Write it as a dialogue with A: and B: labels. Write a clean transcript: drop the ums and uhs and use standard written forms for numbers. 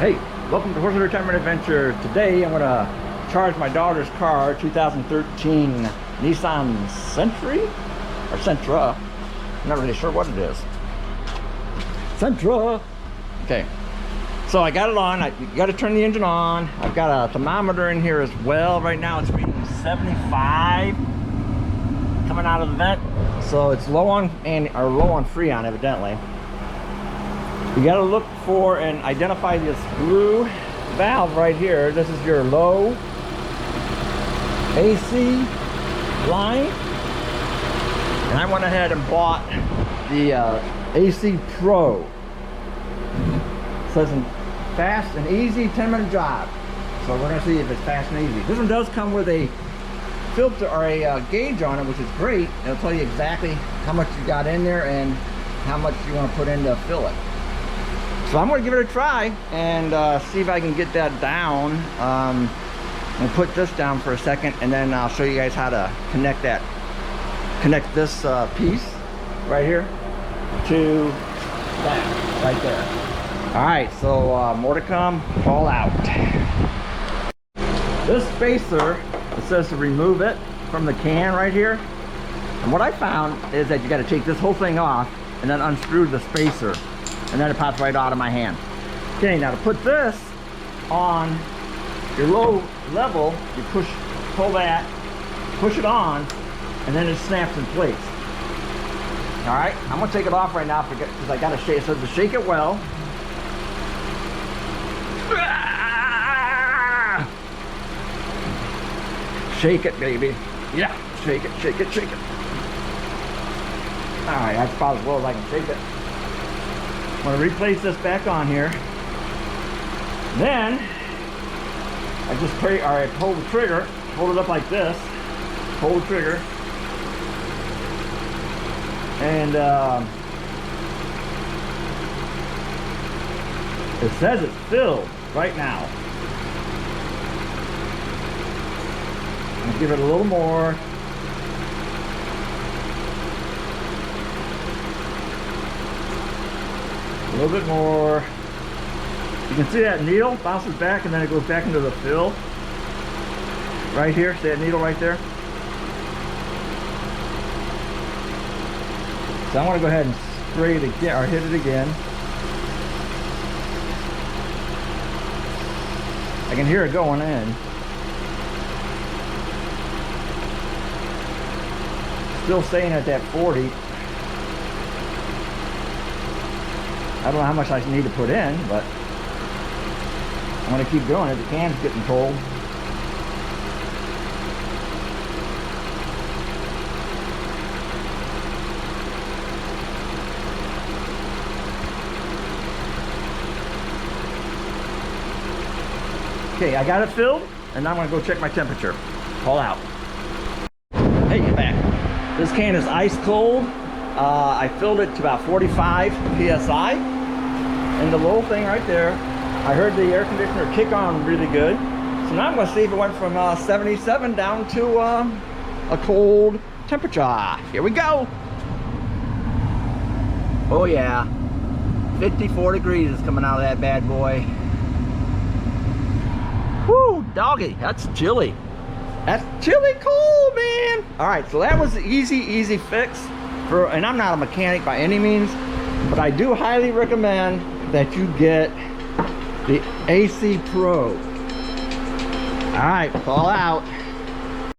A: Hey, welcome to Horse Retirement Adventure. Today I'm going to charge my daughter's car, 2013 Nissan Sentra, or Sentra. I'm not really sure what it is. Sentra. Okay, so I got it on. You got to turn the engine on. I've got a thermometer in here as well. Right now it's reading 75 coming out of the vent, so it's low on low on Freon evidently. You got to look for and identify this blue valve right here. This is your low AC line, and I went ahead and bought the AC Pro. It says fast and easy 10-minute job, so we're gonna see if it's fast and easy. This one does come with a filter or a gauge on it, which is great. It'll tell you exactly how much you got in there and how much you want to put in to fill it. So I'm going to give it a try and see if I can get that down. We'll put this down for a second, and then I'll show you guys how to connect this piece right here to that right there. All right, so more to come. All out. This spacer, it says to remove it from the can right here. And what I found is that you got to take this whole thing off and then unscrew the spacer, and then it pops right out of my hand. Okay, now to put this on your low level, you pull that, push it on, and then it snaps in place. All right, I'm gonna take it off right now because I gotta shake. It says to shake it well. Shake it, baby. Yeah, shake it, shake it, shake it. All right, that's about as well as I can shake it. I'm going to replace this back on here. Then I just hold the trigger, hold it up like this, hold the trigger, and it says it's filled right now. I'm gonna give it a little more. A little bit more. You can see that needle bounces back and then it goes back into the fill. Right here, see that needle right there? So I'm going to go ahead and spray it again, or hit it again. I can hear it going in. Still staying at that 40. I don't know how much I need to put in, but I'm going to keep doing it. The can's getting cold. Okay, I got it filled, and now I'm going to go check my temperature. All out. Hey, get back. This can is ice cold. I filled it to about 45 psi, and the little thing right there, I heard the air conditioner kick on really good. So now I'm going to see if it went from 77 down to a cold temperature. Here we go. Oh yeah, 54 degrees is coming out of that bad boy. Whoo, doggy, that's chilly. That's chilly cold, man. All right, so that was the easy fix. And I'm not a mechanic by any means, but I do highly recommend that you get the AC Pro. All right, fall out.